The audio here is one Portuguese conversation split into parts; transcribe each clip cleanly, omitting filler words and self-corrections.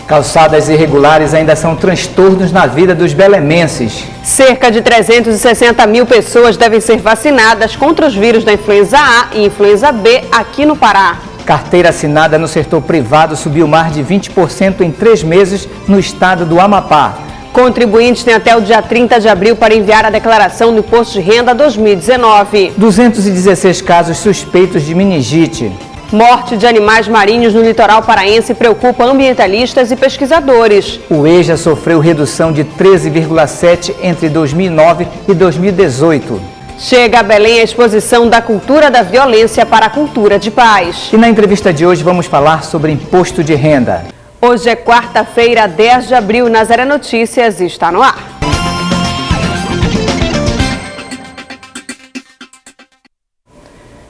Calçadas irregulares ainda são transtornos na vida dos belemenses. Cerca de 360 mil pessoas devem ser vacinadas contra os vírus da influenza A e influenza B aqui no Pará. Carteira assinada no setor privado subiu mais de 20% em 3 meses no estado do Amapá. Contribuintes têm até o dia 30 de abril para enviar a declaração do Imposto de Renda 2019. 216 casos suspeitos de meningite. Morte de animais marinhos no litoral paraense preocupa ambientalistas e pesquisadores. O EJA sofreu redução de 13,7% entre 2009 e 2018. Chega a Belém a exposição da cultura da violência para a cultura de paz. E na entrevista de hoje vamos falar sobre imposto de renda. Hoje é quarta-feira, 10 de abril. Nazaré Notícias está no ar.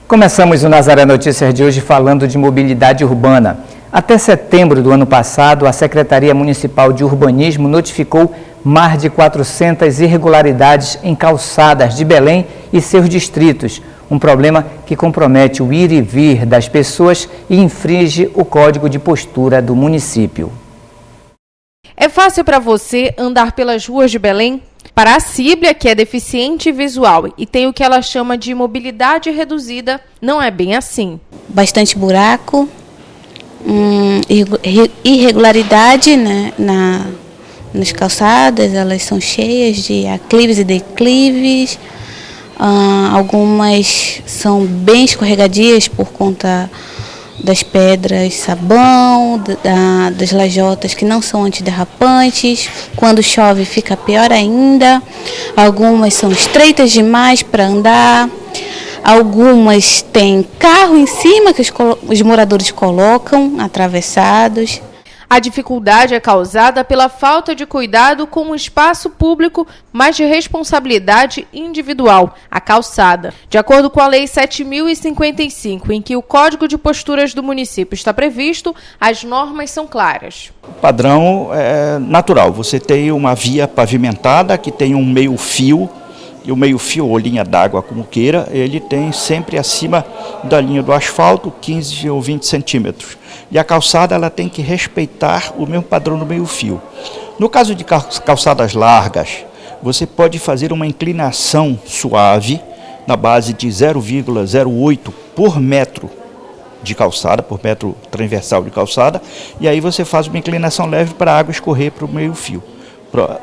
Começamos o Nazaré Notícias de hoje falando de mobilidade urbana. Até setembro do ano passado, a Secretaria Municipal de Urbanismo notificou mais de 400 irregularidades em calçadas de Belém e seus distritos. Um problema que compromete o ir e vir das pessoas e infringe o Código de Postura do município. É fácil para você andar pelas ruas de Belém? Para a Síblia, que é deficiente visual e tem o que ela chama de mobilidade reduzida, não é bem assim. Bastante buraco, irregularidade, né, nas calçadas, elas são cheias de aclives e declives. Algumas são bem escorregadias por conta das pedras sabão, das lajotas que não são antiderrapantes. Quando chove fica pior ainda. Algumas são estreitas demais para andar. Algumas têm carro em cima que os moradores colocam atravessados. A dificuldade é causada pela falta de cuidado com o espaço público, mas de responsabilidade individual, a calçada. De acordo com a Lei 7.055, em que o Código de Posturas do município está previsto, as normas são claras. O padrão é natural, você tem uma via pavimentada que tem um meio-fio, e o meio-fio ou linha d'água, como queira, ele tem sempre acima da linha do asfalto 15 ou 20 centímetros. E a calçada ela tem que respeitar o mesmo padrão do meio-fio. No caso de calçadas largas, você pode fazer uma inclinação suave na base de 0,08 por metro de calçada, por metro transversal de calçada, e aí você faz uma inclinação leve para a água escorrer para o meio-fio.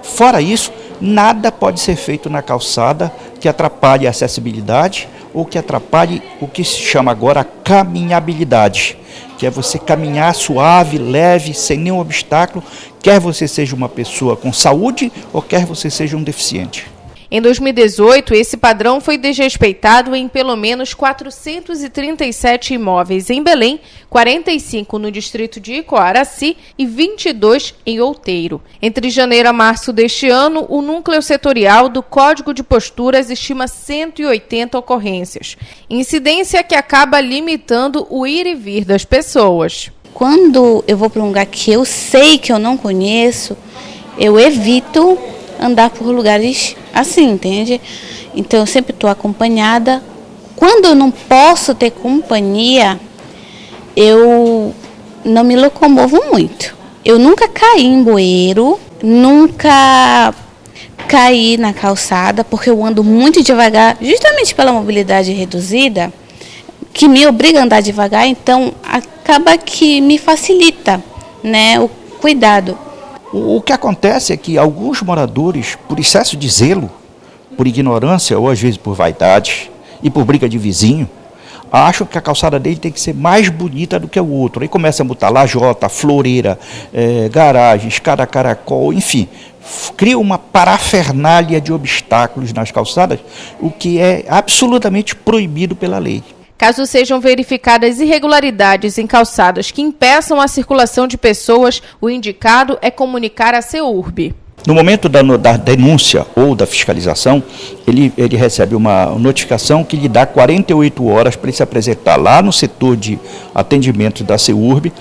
Fora isso, nada pode ser feito na calçada que atrapalhe a acessibilidade ou que atrapalhe o que se chama agora a caminhabilidade, que é você caminhar suave, leve, sem nenhum obstáculo, quer você seja uma pessoa com saúde ou quer você seja um deficiente. Em 2018, esse padrão foi desrespeitado em pelo menos 437 imóveis em Belém, 45 no distrito de Icoaraci e 22 em Outeiro. Entre janeiro a março deste ano, o núcleo setorial do Código de Posturas estima 180 ocorrências, incidência que acaba limitando o ir e vir das pessoas. Quando eu vou para um lugar que eu sei que eu não conheço, eu evito andar por lugares assim, entende? Então eu sempre estou acompanhada. Quando eu não posso ter companhia, eu não me locomovo muito. Eu nunca caí em bueiro, nunca caí na calçada, porque eu ando muito devagar, justamente pela mobilidade reduzida, que me obriga a andar devagar, então acaba que me facilita, né, o cuidado. O que acontece é que alguns moradores, por excesso de zelo, por ignorância ou às vezes por vaidade e por briga de vizinho, acham que a calçada dele tem que ser mais bonita do que o outro. Aí começa a botar lajota, floreira, garagem, escada caracol, enfim. Cria uma parafernália de obstáculos nas calçadas, o que é absolutamente proibido pela lei. Caso sejam verificadas irregularidades em calçadas que impeçam a circulação de pessoas, o indicado é comunicar à CEURB. No momento da denúncia ou da fiscalização, ele recebe uma notificação que lhe dá 48 horas para ele se apresentar lá no setor de atendimento da CEURB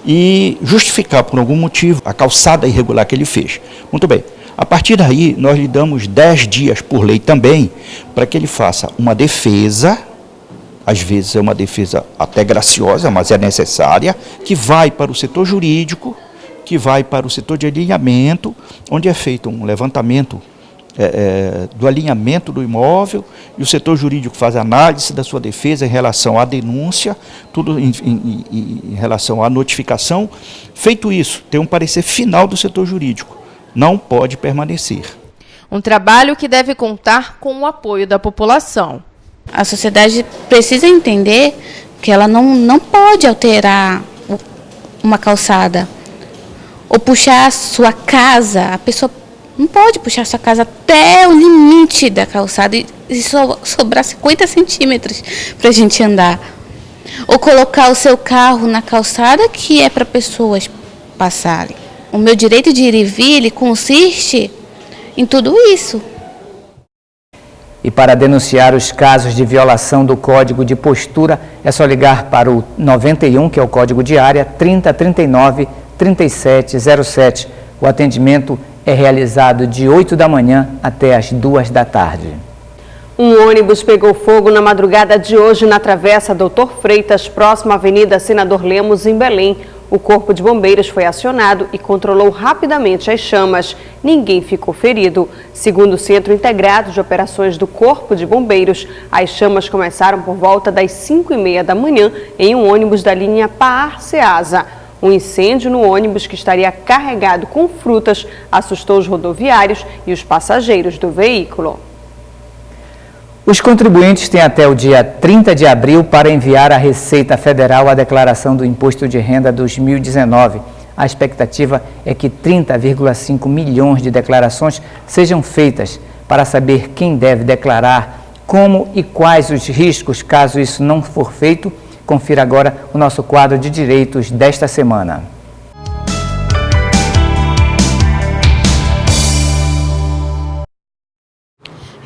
e justificar por algum motivo a calçada irregular que ele fez. Muito bem. A partir daí, nós lhe damos 10 dias por lei também para que ele faça uma defesa. Às vezes é uma defesa até graciosa, mas é necessária, que vai para o setor jurídico, que vai para o setor de alinhamento, onde é feito um levantamento do alinhamento do imóvel, e o setor jurídico faz análise da sua defesa em relação à denúncia, tudo em relação à notificação. Feito isso, tem um parecer final do setor jurídico, não pode permanecer. Um trabalho que deve contar com o apoio da população. A sociedade precisa entender que ela não pode alterar uma calçada ou puxar a sua casa. A pessoa não pode puxar a sua casa até o limite da calçada e sobrar 50 centímetros para a gente andar. Ou colocar o seu carro na calçada que é para pessoas passarem. O meu direito de ir e vir, ele consiste em tudo isso. E para denunciar os casos de violação do Código de Postura, é só ligar para o 91, que é o código de área, 3039 3707. O atendimento é realizado de 8 da manhã até as 2 da tarde. Um ônibus pegou fogo na madrugada de hoje na Travessa Doutor Freitas, próximo à Avenida Senador Lemos, em Belém. O Corpo de Bombeiros foi acionado e controlou rapidamente as chamas. Ninguém ficou ferido. Segundo o Centro Integrado de Operações do Corpo de Bombeiros, as chamas começaram por volta das 5h30 da manhã em um ônibus da linha Paar-Ceasa. Um incêndio no ônibus, que estaria carregado com frutas, assustou os rodoviários e os passageiros do veículo. Os contribuintes têm até o dia 30 de abril para enviar à Receita Federal a declaração do Imposto de Renda 2019. A expectativa é que 30,5 milhões de declarações sejam feitas. Para saber quem deve declarar, como e quais os riscos caso isso não for feito, confira agora o nosso quadro de direitos desta semana.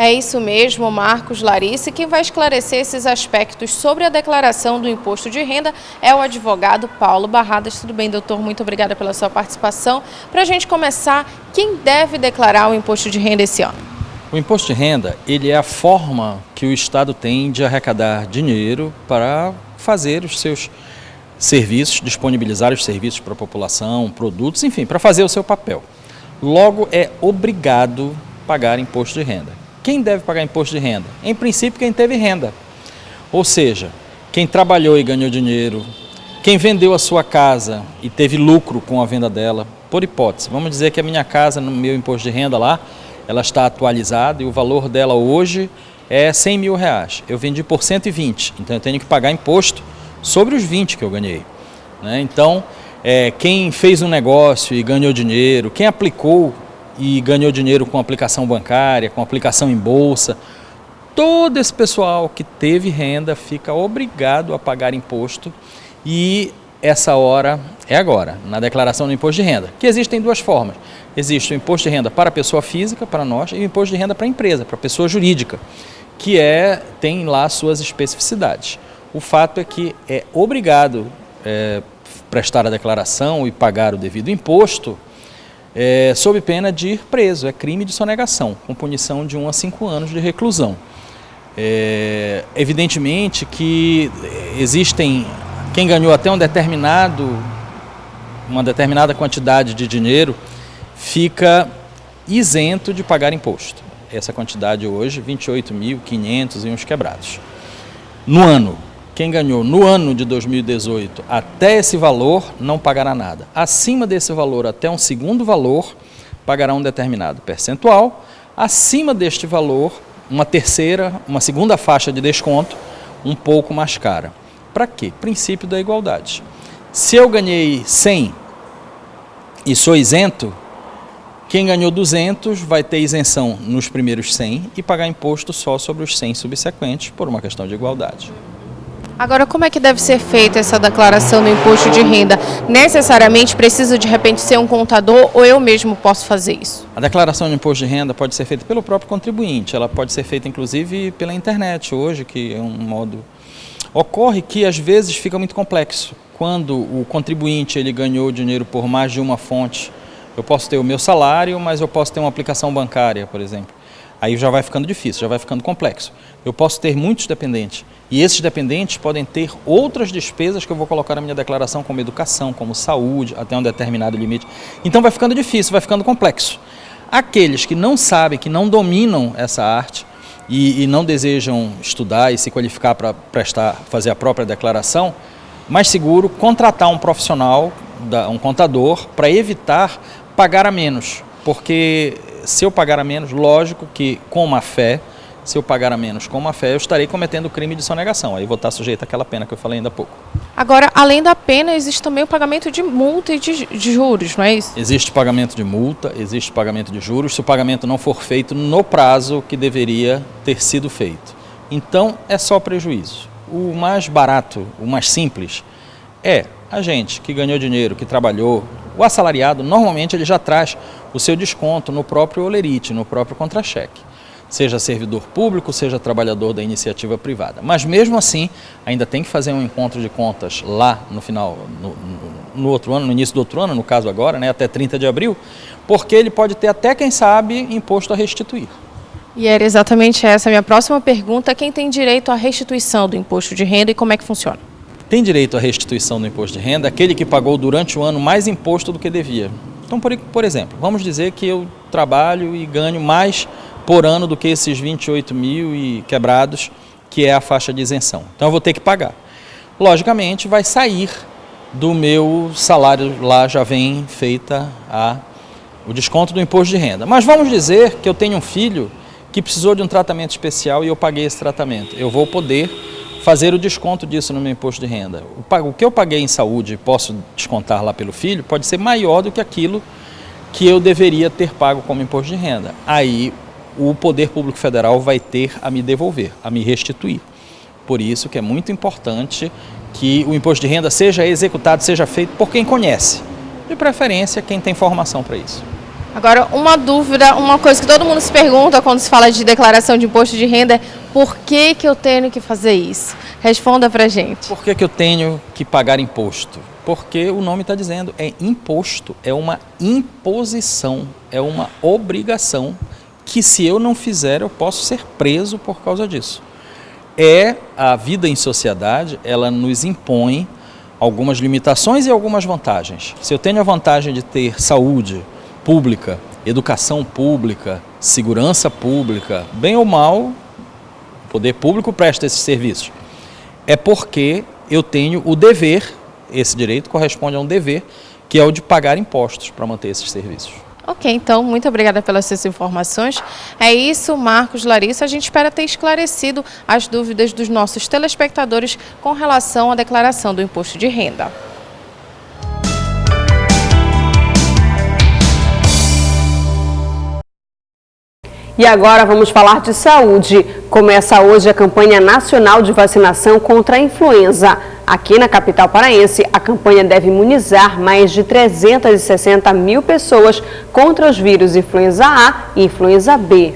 É isso mesmo, Marcos, Larissa. E quem vai esclarecer esses aspectos sobre a declaração do imposto de renda é o advogado Paulo Barradas. Tudo bem, doutor? Muito obrigada pela sua participação. Para a gente começar, quem deve declarar o imposto de renda esse ano? O imposto de renda, ele é a forma que o Estado tem de arrecadar dinheiro para fazer os seus serviços, disponibilizar os serviços para a população, produtos, enfim, para fazer o seu papel. Logo, é obrigado pagar imposto de renda. Quem deve pagar imposto de renda? Em princípio, quem teve renda. Ou seja, quem trabalhou e ganhou dinheiro, quem vendeu a sua casa e teve lucro com a venda dela, por hipótese. Vamos dizer que a minha casa, no meu imposto de renda lá, ela está atualizada e o valor dela hoje é 100 mil reais. Eu vendi por 120, então eu tenho que pagar imposto sobre os 20 que eu ganhei. Né? Então, quem fez um negócio e ganhou dinheiro, quem aplicou e ganhou dinheiro com aplicação bancária, com aplicação em bolsa, todo esse pessoal que teve renda fica obrigado a pagar imposto, e essa hora é agora, na declaração do imposto de renda, que existem duas formas. Existe o imposto de renda para a pessoa física, para nós, e o imposto de renda para a empresa, para a pessoa jurídica, que tem lá suas especificidades. O fato é que é obrigado prestar a declaração e pagar o devido imposto, sob pena de ir preso. É crime de sonegação, com punição de 1 a 5 anos de reclusão. Evidentemente que existem, quem ganhou até uma determinada quantidade de dinheiro, fica isento de pagar imposto. Essa quantidade hoje, 28.500 e uns quebrados. No ano, quem ganhou no ano de 2018 até esse valor não pagará nada. Acima desse valor até um segundo valor, pagará um determinado percentual. Acima deste valor, uma segunda faixa de desconto, um pouco mais cara. Para quê? Princípio da igualdade. Se eu ganhei 100 e sou isento, quem ganhou 200 vai ter isenção nos primeiros 100 e pagar imposto só sobre os 100 subsequentes, por uma questão de igualdade. Agora, como é que deve ser feita essa declaração do imposto de renda? Necessariamente precisa de repente ser um contador ou eu mesmo posso fazer isso? A declaração de imposto de renda pode ser feita pelo próprio contribuinte, ela pode ser feita inclusive pela internet hoje, que é um modo... Ocorre que às vezes fica muito complexo. Quando o contribuinte ele ganhou dinheiro por mais de uma fonte, eu posso ter o meu salário, mas eu posso ter uma aplicação bancária, por exemplo. Aí já vai ficando difícil, já vai ficando complexo. Eu posso ter muitos dependentes e esses dependentes podem ter outras despesas que eu vou colocar na minha declaração, como educação, como saúde, até um determinado limite. Então vai ficando difícil, vai ficando complexo. Aqueles que não sabem, que não dominam essa arte e não desejam estudar e se qualificar para fazer a própria declaração, mais seguro contratar um profissional, um contador, para evitar pagar a menos. Porque se eu pagar a menos, lógico que com má fé, se eu pagar a menos com má fé, eu estarei cometendo o crime de sonegação. Aí vou estar sujeito àquela pena que eu falei ainda há pouco. Agora, além da pena, existe também o pagamento de multa e de juros, não é isso? Existe pagamento de multa, existe pagamento de juros, se o pagamento não for feito no prazo que deveria ter sido feito. Então, é só prejuízo. O mais barato, o mais simples, é a gente que ganhou dinheiro, que trabalhou. O assalariado, normalmente, ele já traz o seu desconto no próprio olerite, no próprio contra-cheque. Seja servidor público, seja trabalhador da iniciativa privada. Mas mesmo assim, ainda tem que fazer um encontro de contas lá no final, no outro ano, no início do outro ano, no caso agora, né, até 30 de abril, porque ele pode ter até, quem sabe, imposto a restituir. E era exatamente essa a minha próxima pergunta: quem tem direito à restituição do imposto de renda e como é que funciona? Tem direito à restituição do imposto de renda aquele que pagou durante o ano mais imposto do que devia. Então, por exemplo, vamos dizer que eu trabalho e ganho mais por ano do que esses 28 mil e quebrados, que é a faixa de isenção. Então eu vou ter que pagar. Logicamente vai sair do meu salário, lá já vem feita o desconto do imposto de renda. Mas vamos dizer que eu tenho um filho que precisou de um tratamento especial e eu paguei esse tratamento. Eu vou poder fazer o desconto disso no meu imposto de renda. O que eu paguei em saúde e posso descontar lá pelo filho pode ser maior do que aquilo que eu deveria ter pago como imposto de renda. Aí o Poder Público Federal vai ter a me devolver, a me restituir. Por isso que é muito importante que o imposto de renda seja executado, seja feito por quem conhece. De preferência, quem tem formação para isso. Agora, uma dúvida, uma coisa que todo mundo se pergunta quando se fala de declaração de imposto de renda é: por que eu tenho que fazer isso? Responda pra gente. Por que eu tenho que pagar imposto? Porque o nome está dizendo, é imposto, é uma imposição, é uma obrigação que, se eu não fizer, eu posso ser preso por causa disso. A vida em sociedade, ela nos impõe algumas limitações e algumas vantagens. Se eu tenho a vantagem de ter saúde pública, educação pública, segurança pública, bem ou mal, o poder público presta esses serviços. É porque eu tenho o dever, esse direito corresponde a um dever, que é o de pagar impostos para manter esses serviços. Ok, então, muito obrigada pelas suas informações. É isso, Marcos, Larissa. A gente espera ter esclarecido as dúvidas dos nossos telespectadores com relação à declaração do imposto de renda. E agora vamos falar de saúde. Começa hoje a campanha nacional de vacinação contra a influenza. Aqui na capital paraense, a campanha deve imunizar mais de 360 mil pessoas contra os vírus influenza A e influenza B.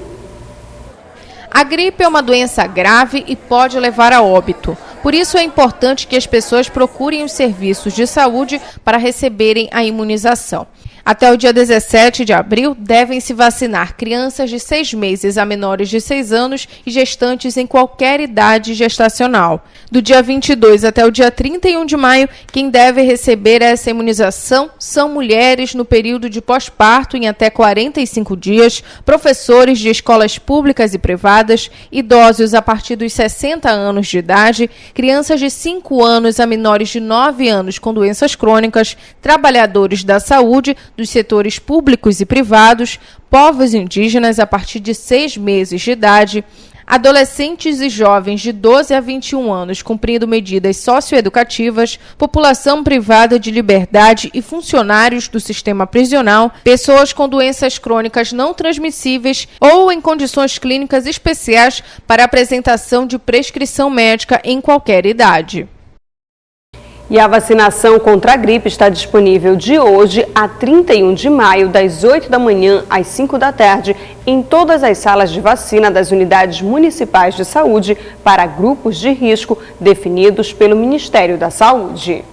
A gripe é uma doença grave e pode levar a óbito. Por isso é importante que as pessoas procurem os serviços de saúde para receberem a imunização. Até o dia 17 de abril, devem se vacinar crianças de 6 meses a menores de 6 anos e gestantes em qualquer idade gestacional. Do dia 22 até o dia 31 de maio, quem deve receber essa imunização são mulheres no período de pós-parto em até 45 dias, professores de escolas públicas e privadas, idosos a partir dos 60 anos de idade, crianças de 5 anos a menores de 9 anos com doenças crônicas, trabalhadores da saúde, dos setores públicos e privados, povos indígenas a partir de 6 meses de idade, adolescentes e jovens de 12 a 21 anos cumprindo medidas socioeducativas, população privada de liberdade e funcionários do sistema prisional, pessoas com doenças crônicas não transmissíveis ou em condições clínicas especiais para apresentação de prescrição médica em qualquer idade. E a vacinação contra a gripe está disponível de hoje a 31 de maio, das 8 da manhã às 5 da tarde, em todas as salas de vacina das unidades municipais de saúde para grupos de risco definidos pelo Ministério da Saúde.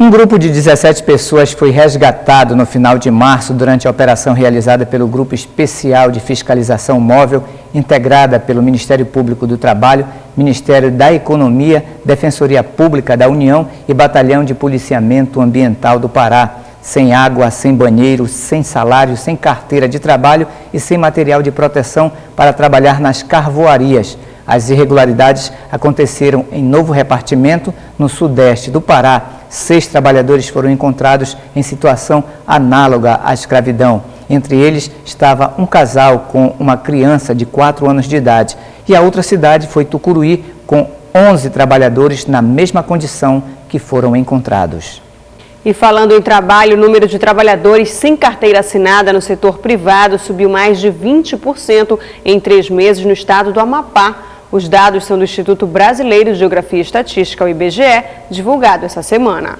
Um grupo de 17 pessoas foi resgatado no final de março durante a operação realizada pelo Grupo Especial de Fiscalização Móvel, integrada pelo Ministério Público do Trabalho, Ministério da Economia, Defensoria Pública da União e Batalhão de Policiamento Ambiental do Pará. Sem água, sem banheiro, sem salário, sem carteira de trabalho e sem material de proteção para trabalhar nas carvoarias. As irregularidades aconteceram em Novo Repartimento, no sudeste do Pará. 6 trabalhadores foram encontrados em situação análoga à escravidão. Entre eles estava um casal com uma criança de 4 anos de idade. E a outra cidade foi Tucuruí, com 11 trabalhadores na mesma condição que foram encontrados. E falando em trabalho, o número de trabalhadores sem carteira assinada no setor privado subiu mais de 20% em 3 meses no estado do Amapá. Os dados são do Instituto Brasileiro de Geografia e Estatística, o IBGE, divulgado essa semana.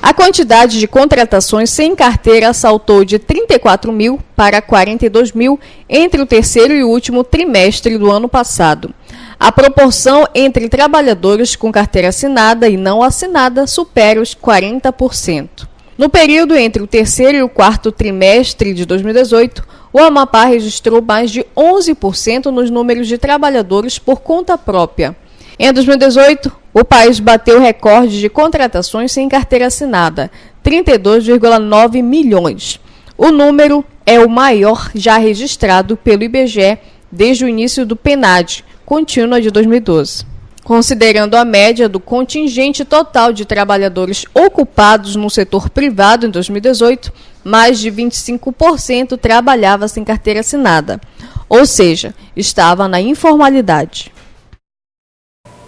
A quantidade de contratações sem carteira saltou de 34 mil para 42 mil entre o terceiro e último trimestre do ano passado. A proporção entre trabalhadores com carteira assinada e não assinada supera os 40%. No período entre o terceiro e o quarto trimestre de 2018, o Amapá registrou mais de 11% nos números de trabalhadores por conta própria. Em 2018, o país bateu recorde de contratações sem carteira assinada, 32,9 milhões. O número é o maior já registrado pelo IBGE desde o início do PNAD, contínua de 2012. Considerando a média do contingente total de trabalhadores ocupados no setor privado em 2018, mais de 25% trabalhava sem carteira assinada, ou seja, estava na informalidade.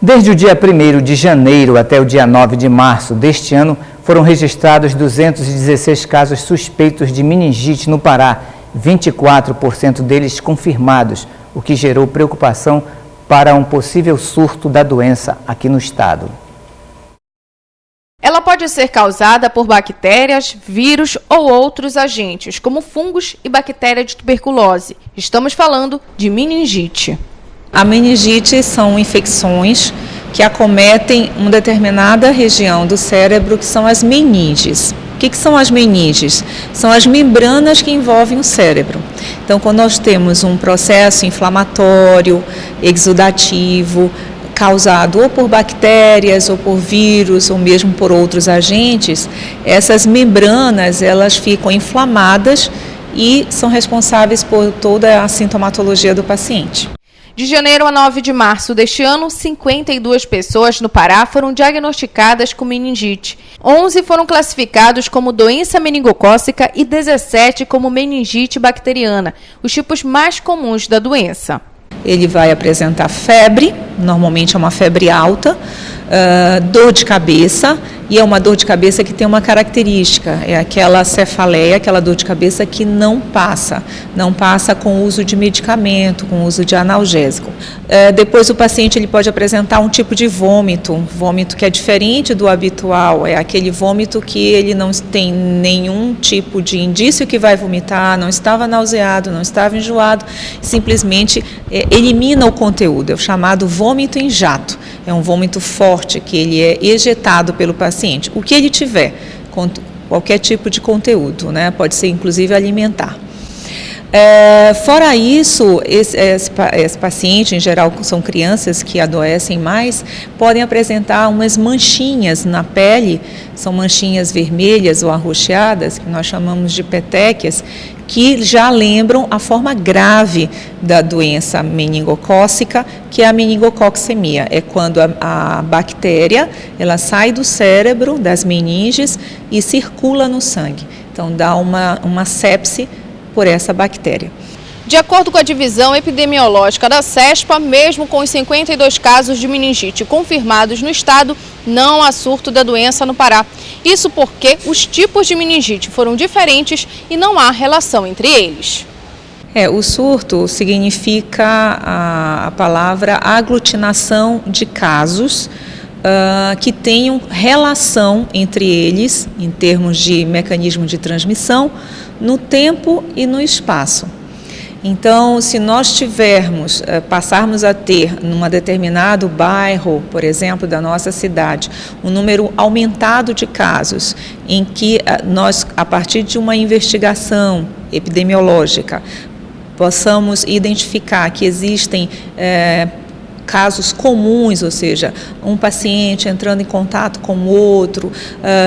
Desde o dia 1º de janeiro até o dia 9 de março deste ano, foram registrados 216 casos suspeitos de meningite no Pará, 24% deles confirmados, o que gerou preocupação para um possível surto da doença aqui no estado. Ela pode ser causada por bactérias, vírus ou outros agentes, como fungos e bactéria de tuberculose. Estamos falando de meningite. A meningite são infecções que acometem uma determinada região do cérebro, que são as meninges. O que são as meninges? São as membranas que envolvem o cérebro. Então, quando nós temos um processo inflamatório, exudativo, causado ou por bactérias, ou por vírus, ou mesmo por outros agentes, essas membranas elas ficam inflamadas e são responsáveis por toda a sintomatologia do paciente. De janeiro a 9 de março deste ano, 52 pessoas no Pará foram diagnosticadas com meningite. 11 foram classificados como doença meningocócica e 17 como meningite bacteriana, os tipos mais comuns da doença. Ele vai apresentar febre, normalmente é uma febre alta, dor de cabeça, e é uma dor de cabeça que tem uma característica, é aquela cefaleia, aquela dor de cabeça que não passa com o uso de medicamento, com o uso de analgésico. Depois o paciente ele pode apresentar um tipo de vômito que é diferente do habitual, é aquele vômito que ele não tem nenhum tipo de indício que vai vomitar, não estava nauseado, não estava enjoado, simplesmente elimina o conteúdo, é o chamado vômito em jato, é um vômito forte que ele é ejetado pelo paciente, o que ele tiver, qualquer tipo de conteúdo, né? Pode ser inclusive alimentar. Fora isso, esse paciente, em geral são crianças que adoecem mais, podem apresentar umas manchinhas na pele, são manchinhas vermelhas ou arroxeadas, que nós chamamos de petequias, que já lembram a forma grave da doença meningocócica, que é a meningococcemia. É quando a bactéria ela sai do cérebro, das meninges, e circula no sangue. Então dá uma sepse por essa bactéria. De acordo com a divisão epidemiológica da CESPA, mesmo com os 52 casos de meningite confirmados no estado, não há surto da doença no Pará. Isso porque os tipos de meningite foram diferentes e não há relação entre eles. O surto significa a palavra aglutinação de casos que tenham relação entre eles, em termos de mecanismo de transmissão, no tempo e no espaço. Então, se nós passarmos a ter, num determinado bairro, por exemplo, da nossa cidade, um número aumentado de casos, em que nós, a partir de uma investigação epidemiológica, possamos identificar que existem casos comuns, ou seja, um paciente entrando em contato com o outro,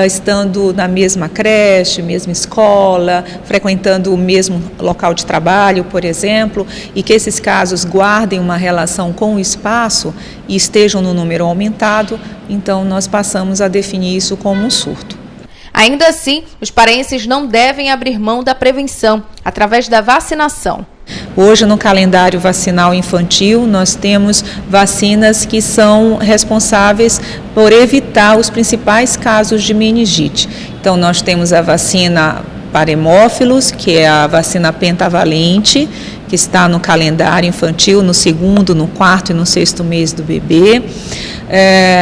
estando na mesma creche, mesma escola, frequentando o mesmo local de trabalho, por exemplo, e que esses casos guardem uma relação com o espaço e estejam no número aumentado, então nós passamos a definir isso como um surto. Ainda assim, os paraenses não devem abrir mão da prevenção através da vacinação. Hoje, no calendário vacinal infantil, nós temos vacinas que são responsáveis por evitar os principais casos de meningite. Então, nós temos a vacina para hemófilos, que é a vacina pentavalente, que está no calendário infantil, no 2º, no 4º e no 6º mês do bebê.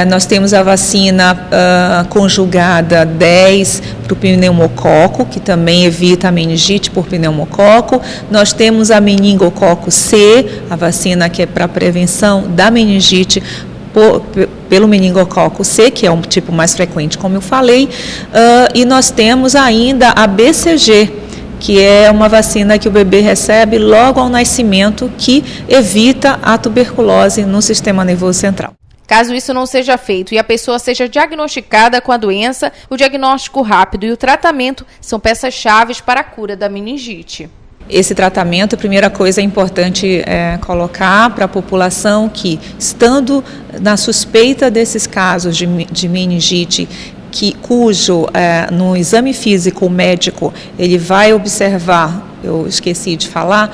Nós temos a vacina conjugada 10 para o pneumococo, que também evita a meningite por pneumococo. Nós temos a meningococo C, a vacina que é para prevenção da meningite pelo meningococo C, que é um tipo mais frequente, como eu falei. E nós temos ainda a BCG, que é uma vacina que o bebê recebe logo ao nascimento, que evita a tuberculose no sistema nervoso central. Caso isso não seja feito e a pessoa seja diagnosticada com a doença, o diagnóstico rápido e o tratamento são peças-chave para a cura da meningite. Esse tratamento, a primeira coisa é importante colocar para a população que, estando na suspeita desses casos de meningite, cujo no exame físico o médico ele vai observar, eu esqueci de falar,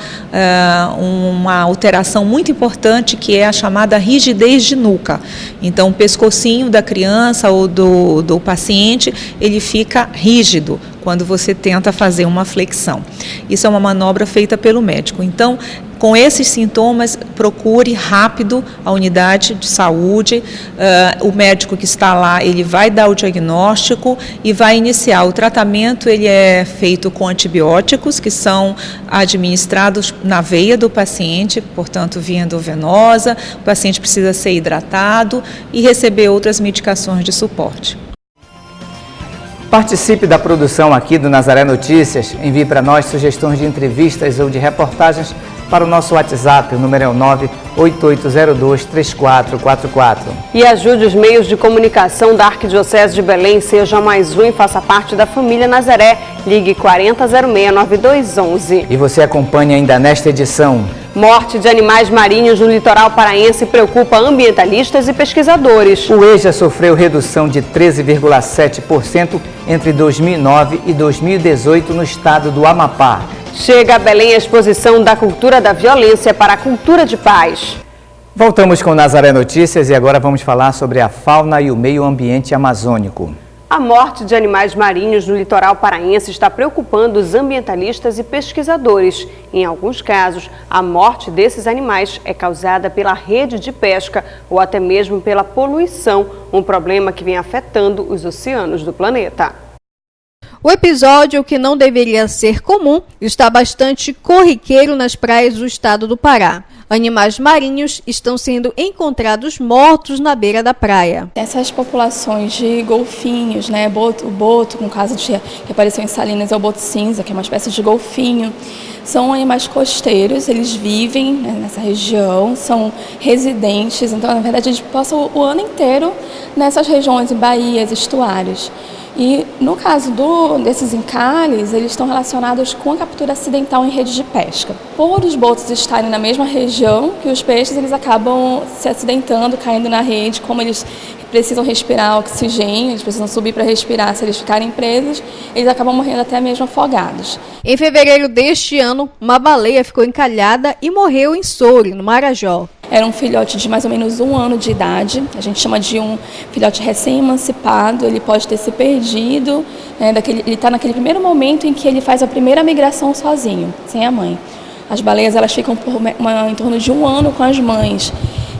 uma alteração muito importante que é a chamada rigidez de nuca. Então, o pescocinho da criança ou do paciente, ele fica rígido quando você tenta fazer uma flexão. Isso é uma manobra feita pelo médico. Então, com esses sintomas, procure rápido a unidade de saúde. O médico que está lá, ele vai dar o diagnóstico e vai iniciar. O tratamento ele é feito com antibióticos que são administrados na veia do paciente, portanto, via endovenosa. O paciente precisa ser hidratado e receber outras medicações de suporte. Participe da produção aqui do Nazaré Notícias. Envie para nós sugestões de entrevistas ou de reportagens para o nosso WhatsApp, o número é o 988023444. E ajude os meios de comunicação da Arquidiocese de Belém, seja mais um e faça parte da família Nazaré. Ligue 4006-9211. E você acompanha ainda nesta edição. Morte de animais marinhos no litoral paraense preocupa ambientalistas e pesquisadores. O EJA sofreu redução de 13,7% entre 2009 e 2018 no estado do Amapá. Chega a Belém a exposição da cultura da violência para a cultura de paz. Voltamos com Nazaré Notícias e agora vamos falar sobre a fauna e o meio ambiente amazônico. A morte de animais marinhos no litoral paraense está preocupando os ambientalistas e pesquisadores. Em alguns casos, a morte desses animais é causada pela rede de pesca ou até mesmo pela poluição, um problema que vem afetando os oceanos do planeta. O episódio, que não deveria ser comum, está bastante corriqueiro nas praias do estado do Pará. Animais marinhos estão sendo encontrados mortos na beira da praia. Essas populações de golfinhos, né, o boto, no caso que apareceu em Salinas, é o boto cinza, que é uma espécie de golfinho, são animais costeiros, eles vivem, né, nessa região, são residentes, então na verdade eles passam o ano inteiro nessas regiões, em baías, estuários. E no caso desses encalhes, eles estão relacionados com a captura acidental em rede de pesca. Por os botos estarem na mesma região que os peixes, eles acabam se acidentando, caindo na rede, como eles precisam respirar oxigênio, eles precisam subir para respirar, se eles ficarem presos, eles acabam morrendo até mesmo afogados. Em fevereiro deste ano, uma baleia ficou encalhada e morreu em Soure, no Marajó. Era um filhote de mais ou menos 1 ano de idade, a gente chama de um filhote recém-emancipado, ele pode ter se perdido, né, ele está naquele primeiro momento em que ele faz a primeira migração sozinho, sem a mãe. As baleias elas ficam em torno de 1 ano com as mães.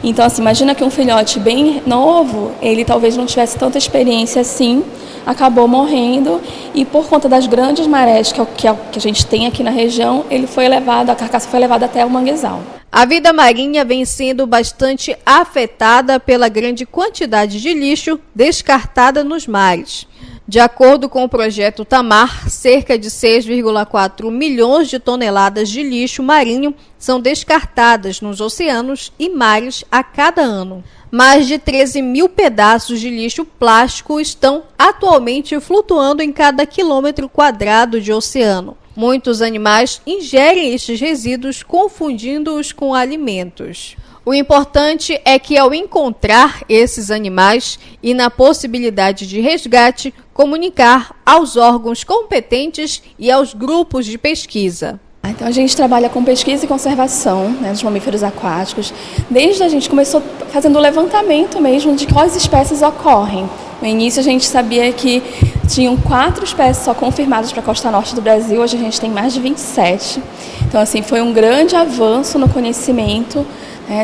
Então, assim, imagina que um filhote bem novo, ele talvez não tivesse tanta experiência assim, acabou morrendo e por conta das grandes marés que a gente tem aqui na região, a carcaça foi levada até o manguezal. A vida marinha vem sendo bastante afetada pela grande quantidade de lixo descartada nos mares. De acordo com o projeto Tamar, cerca de 6,4 milhões de toneladas de lixo marinho são descartadas nos oceanos e mares a cada ano. Mais de 13 mil pedaços de lixo plástico estão atualmente flutuando em cada quilômetro quadrado de oceano. Muitos animais ingerem estes resíduos, confundindo-os com alimentos. O importante é que, ao encontrar esses animais e na possibilidade de resgate, comunicar aos órgãos competentes e aos grupos de pesquisa. Então a gente trabalha com pesquisa e conservação, né, dos mamíferos aquáticos. Desde a gente começou fazendo o levantamento mesmo de quais espécies ocorrem. No início a gente sabia que tinham 4 espécies só confirmadas para a costa norte do Brasil, hoje a gente tem mais de 27. Então assim, foi um grande avanço no conhecimento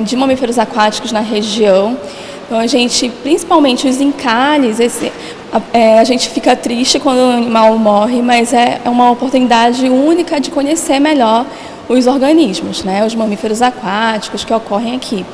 de mamíferos aquáticos na região. Então a gente, principalmente os encalhes, a gente fica triste quando o animal morre, mas é uma oportunidade única de conhecer melhor os organismos, né, os mamíferos aquáticos que ocorrem aqui.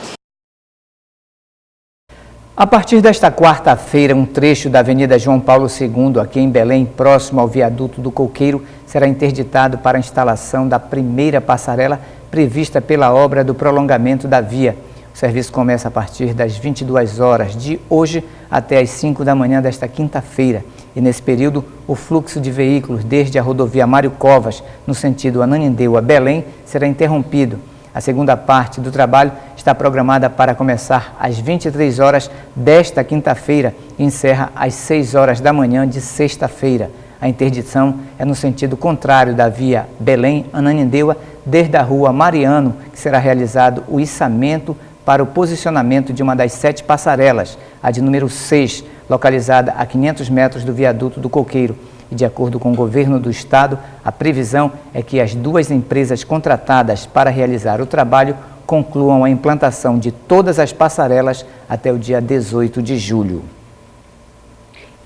A partir desta quarta-feira, um trecho da Avenida João Paulo II, aqui em Belém, próximo ao viaduto do Coqueiro, será interditado para a instalação da primeira passarela prevista pela obra do prolongamento da via. O serviço começa a partir das 22 horas de hoje até as 5 da manhã desta quinta-feira. E nesse período, o fluxo de veículos desde a rodovia Mário Covas, no sentido Ananindeua-Belém, será interrompido. A segunda parte do trabalho está programada para começar às 23 horas desta quinta-feira e encerra às 6 horas da manhã de sexta-feira. A interdição é no sentido contrário da via Belém-Ananindeua, desde a rua Mariano, que será realizado o içamento para o posicionamento de uma das 7 passarelas, a de número 6, localizada a 500 metros do viaduto do Coqueiro. E de acordo com o governo do estado, a previsão é que as 2 empresas contratadas para realizar o trabalho concluam a implantação de todas as passarelas até o dia 18 de julho.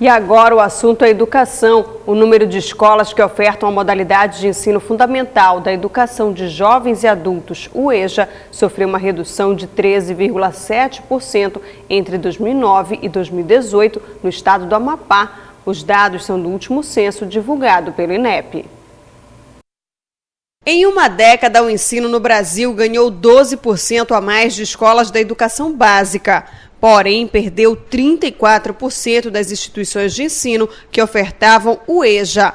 E agora o assunto é educação. O número de escolas que ofertam a modalidade de ensino fundamental da educação de jovens e adultos, o EJA, sofreu uma redução de 13,7% entre 2009 e 2018 no estado do Amapá. Os dados são do último censo divulgado pelo INEP. Em uma década, o ensino no Brasil ganhou 12% a mais de escolas da educação básica. Porém, perdeu 34% das instituições de ensino que ofertavam o EJA.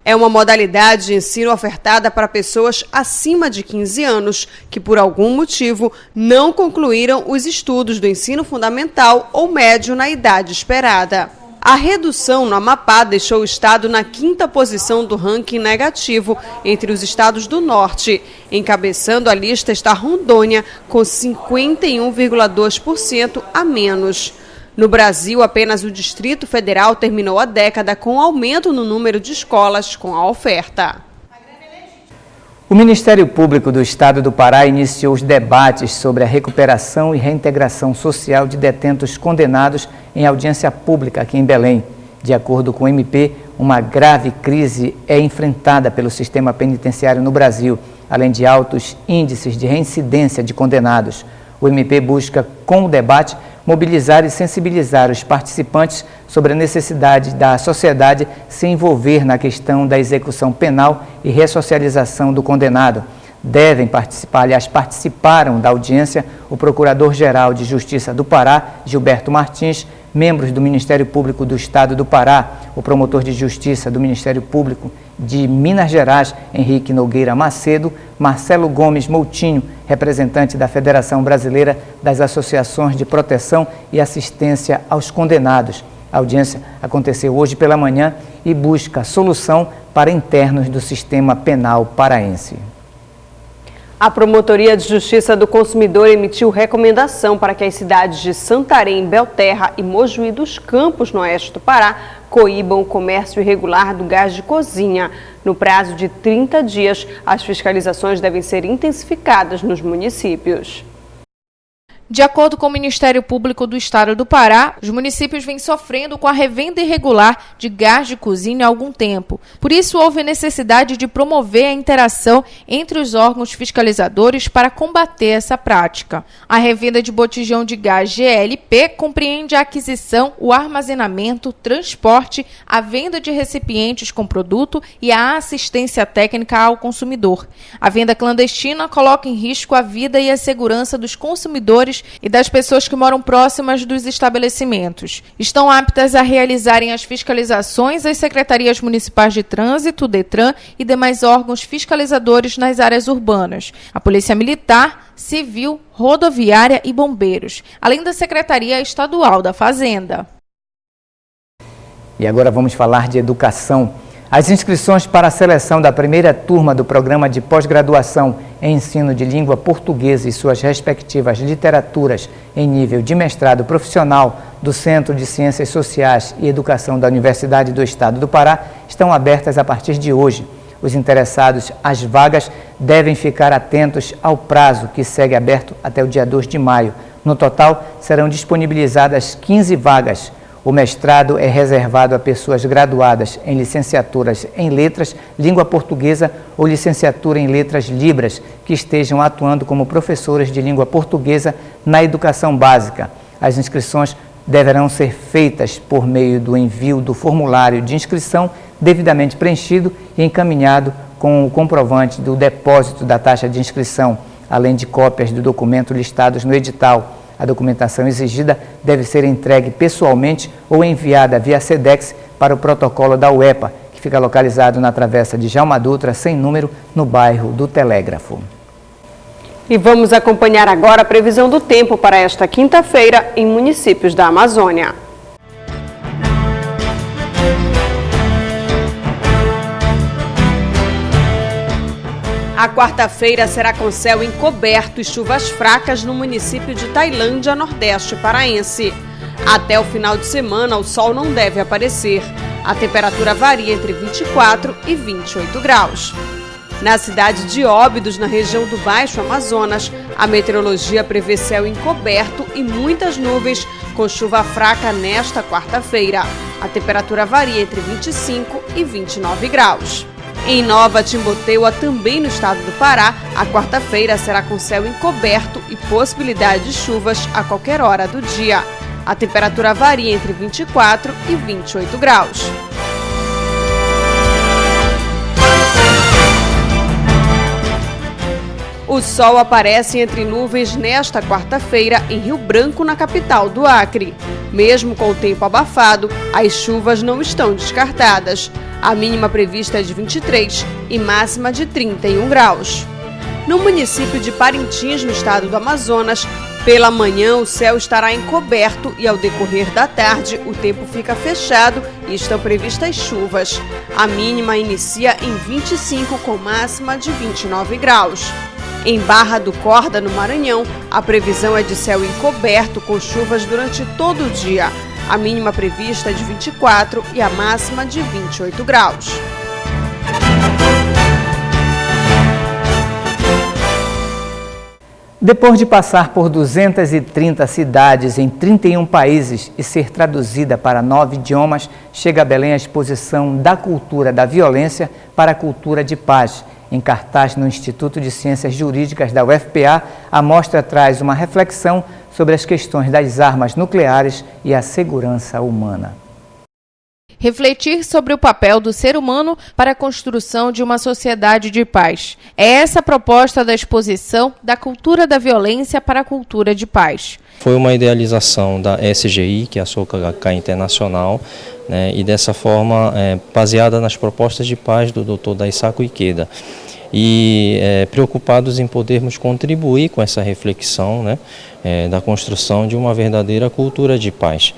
É uma modalidade de ensino ofertada para pessoas acima de 15 anos que, por algum motivo, não concluíram os estudos do ensino fundamental ou médio na idade esperada. A redução no Amapá deixou o estado na 5ª posição do ranking negativo entre os estados do norte. Encabeçando a lista está Rondônia, com 51,2% a menos. No Brasil, apenas o Distrito Federal terminou a década com aumento no número de escolas com a oferta. O Ministério Público do Estado do Pará iniciou os debates sobre a recuperação e reintegração social de detentos condenados em audiência pública aqui em Belém. De acordo com o MP, uma grave crise é enfrentada pelo sistema penitenciário no Brasil, além de altos índices de reincidência de condenados. O MP busca, com o debate, mobilizar e sensibilizar os participantes sobre a necessidade da sociedade se envolver na questão da execução penal e ressocialização do condenado. Devem participar, aliás, participaram da audiência o Procurador-Geral de Justiça do Pará, Gilberto Martins, membros do Ministério Público do Estado do Pará, o Promotor de Justiça do Ministério Público de Minas Gerais, Henrique Nogueira Macedo, Marcelo Gomes Moutinho, representante da Federação Brasileira das Associações de Proteção e Assistência aos Condenados. A audiência aconteceu hoje pela manhã e busca solução para internos do sistema penal paraense. A Promotoria de Justiça do Consumidor emitiu recomendação para que as cidades de Santarém, Belterra e Mojuí dos Campos, no oeste do Pará, coíbam o comércio irregular do gás de cozinha. No prazo de 30 dias, as fiscalizações devem ser intensificadas nos municípios. De acordo com o Ministério Público do Estado do Pará, os municípios vêm sofrendo com a revenda irregular de gás de cozinha há algum tempo. Por isso, houve necessidade de promover a interação entre os órgãos fiscalizadores para combater essa prática. A revenda de botijão de gás GLP compreende a aquisição, o armazenamento, transporte, a venda de recipientes com produto e a assistência técnica ao consumidor. A venda clandestina coloca em risco a vida e a segurança dos consumidores e das pessoas que moram próximas dos estabelecimentos. Estão aptas a realizarem as fiscalizações as secretarias municipais de trânsito, DETRAN e demais órgãos fiscalizadores nas áreas urbanas, a Polícia Militar, Civil, Rodoviária e Bombeiros, além da Secretaria Estadual da Fazenda. E agora vamos falar de educação. As inscrições para a seleção da primeira turma do programa de pós-graduação em ensino de língua portuguesa e suas respectivas literaturas em nível de mestrado profissional do Centro de Ciências Sociais e Educação da Universidade do Estado do Pará estão abertas a partir de hoje. Os interessados às vagas devem ficar atentos ao prazo, que segue aberto até o dia 2 de maio. No total, serão disponibilizadas 15 vagas. O mestrado é reservado a pessoas graduadas em licenciaturas em letras, língua portuguesa ou licenciatura em letras libras, que estejam atuando como professores de língua portuguesa na educação básica. As inscrições deverão ser feitas por meio do envio do formulário de inscrição devidamente preenchido e encaminhado com o comprovante do depósito da taxa de inscrição, além de cópias do documento listados no edital. A documentação exigida deve ser entregue pessoalmente ou enviada via SEDEX para o protocolo da UEPA, que fica localizado na Travessa de Djalma Dutra, sem número, no bairro do Telégrafo. E vamos acompanhar agora a previsão do tempo para esta quinta-feira em municípios da Amazônia. A quarta-feira será com céu encoberto e chuvas fracas no município de Tailândia, nordeste paraense. Até o final de semana, o sol não deve aparecer. A temperatura varia entre 24 e 28 graus. Na cidade de Óbidos, na região do Baixo Amazonas, a meteorologia prevê céu encoberto e muitas nuvens, com chuva fraca nesta quarta-feira. A temperatura varia entre 25 e 29 graus. Em Nova Timboteua, também no estado do Pará, a quarta-feira será com céu encoberto e possibilidade de chuvas a qualquer hora do dia. A temperatura varia entre 24 e 28 graus. O sol aparece entre nuvens nesta quarta-feira em Rio Branco, na capital do Acre. Mesmo com o tempo abafado, as chuvas não estão descartadas. A mínima prevista é de 23 e máxima de 31 graus. No município de Parintins, no estado do Amazonas, pela manhã o céu estará encoberto e ao decorrer da tarde o tempo fica fechado e estão previstas chuvas. A mínima inicia em 25 com máxima de 29 graus. Em Barra do Corda, no Maranhão, a previsão é de céu encoberto com chuvas durante todo o dia. A mínima prevista é de 24 e a máxima de 28 graus. Depois de passar por 230 cidades em 31 países e ser traduzida para 9 idiomas, chega a Belém a exposição da cultura da violência para a cultura de paz. Em cartaz no Instituto de Ciências Jurídicas da UFPA, a mostra traz uma reflexão sobre as questões das armas nucleares e a segurança humana. Refletir sobre o papel do ser humano para a construção de uma sociedade de paz. É essa a proposta da exposição da cultura da violência para a cultura de paz. Foi uma idealização da SGI, que é a Soka Internacional, né, e dessa forma baseada nas propostas de paz do Dr. Daisaku Ikeda. E preocupados em podermos contribuir com essa reflexão, né, da construção de uma verdadeira cultura de paz.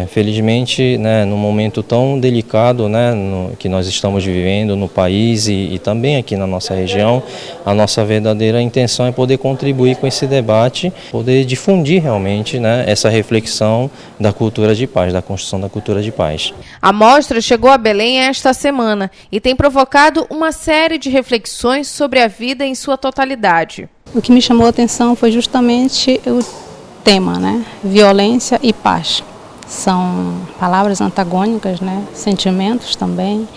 Felizmente, né, num momento tão delicado, né, que nós estamos vivendo no país e também aqui na nossa região, a nossa verdadeira intenção é poder contribuir com esse debate, poder difundir realmente, né, essa reflexão da cultura de paz, da construção da cultura de paz. A mostra chegou a Belém esta semana e tem provocado uma série de reflexões sobre a vida em sua totalidade. O que me chamou a atenção foi justamente tema, né? Violência e paz. São palavras antagônicas, né? Sentimentos também.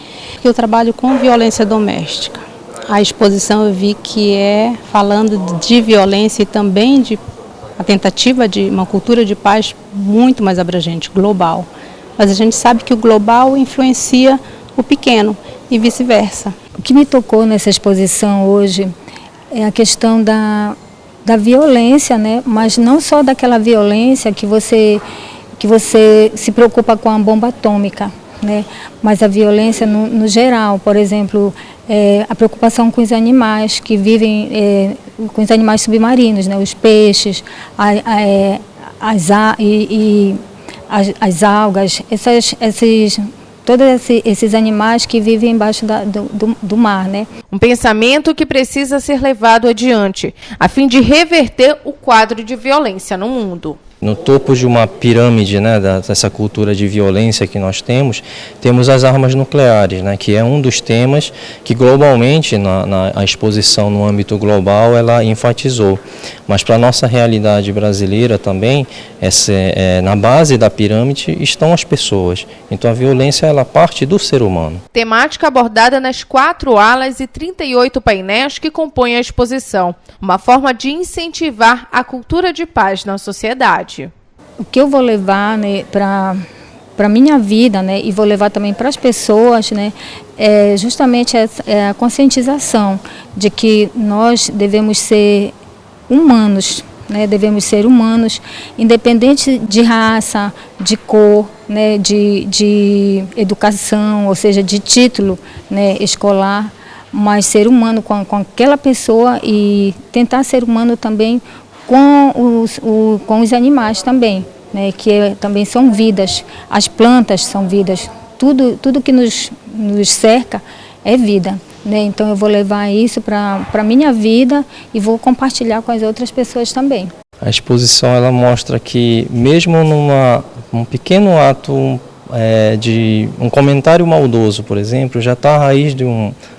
Eu trabalho com violência doméstica. A exposição eu vi que é falando de violência e também de a tentativa de uma cultura de paz muito mais abrangente, global. Mas a gente sabe que o global influencia o pequeno e vice-versa. O que me tocou nessa exposição hoje é a questão da violência, né? Mas não só daquela violência que você se preocupa com a bomba atômica, né? Mas a violência no geral, por exemplo, a preocupação com os animais que vivem, com os animais submarinos, né? Os peixes, as algas, todos esses animais que vivem embaixo do mar, né? Um pensamento que precisa ser levado adiante, a fim de reverter o quadro de violência no mundo. No topo de uma pirâmide, né, dessa cultura de violência que nós temos as armas nucleares, né, que é um dos temas que globalmente, na exposição no âmbito global, ela enfatizou. Mas para a nossa realidade brasileira também, na base da pirâmide estão as pessoas. Então a violência ela parte do ser humano. Temática abordada nas 4 alas e 38 painéis que compõem a exposição. Uma forma de incentivar a cultura de paz na sociedade. O que eu vou levar, né, para a minha vida, né, e vou levar também para as pessoas, né, é justamente a conscientização de que nós devemos ser humanos, né, devemos ser humanos, independente de raça, de cor, né, de educação, ou seja, de título, né, escolar, mas ser humano com aquela pessoa e tentar ser humano também com os animais também, né, que também são vidas, as plantas são vidas, tudo que nos cerca é vida, né? Então eu vou levar isso para a minha vida e vou compartilhar com as outras pessoas também. A exposição ela mostra que mesmo num pequeno ato de um comentário maldoso, por exemplo, já está a raiz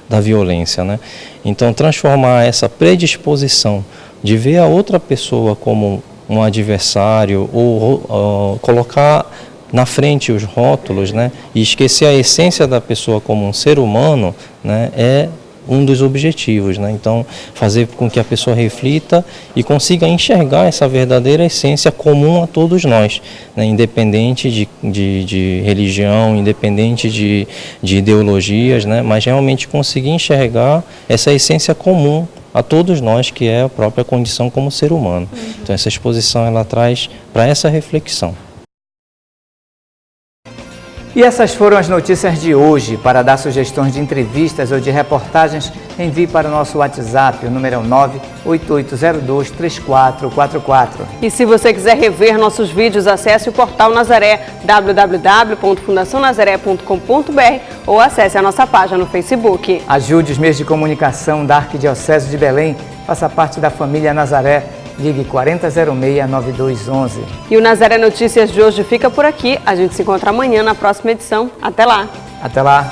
da violência, né? Então transformar essa predisposição de ver a outra pessoa como um adversário ou colocar na frente os rótulos, né, e esquecer a essência da pessoa como um ser humano, né, é um dos objetivos, né? Então fazer com que a pessoa reflita e consiga enxergar essa verdadeira essência comum a todos nós, né, independente de religião, independente de ideologias, né, mas realmente conseguir enxergar essa essência comum a todos nós, que é a própria condição como ser humano. Então essa exposição ela traz para essa reflexão. E essas foram as notícias de hoje. Para dar sugestões de entrevistas ou de reportagens, envie para o nosso WhatsApp, o número é 988023444. E se você quiser rever nossos vídeos, acesse o portal Nazaré, www.fundacionazaré.com.br ou acesse a nossa página no Facebook. Ajude os meios de comunicação da Arquidiocese de Belém, faça parte da família Nazaré. Ligue 4006-9211. E o Nazaré Notícias de hoje fica por aqui. A gente se encontra amanhã na próxima edição. Até lá! Até lá!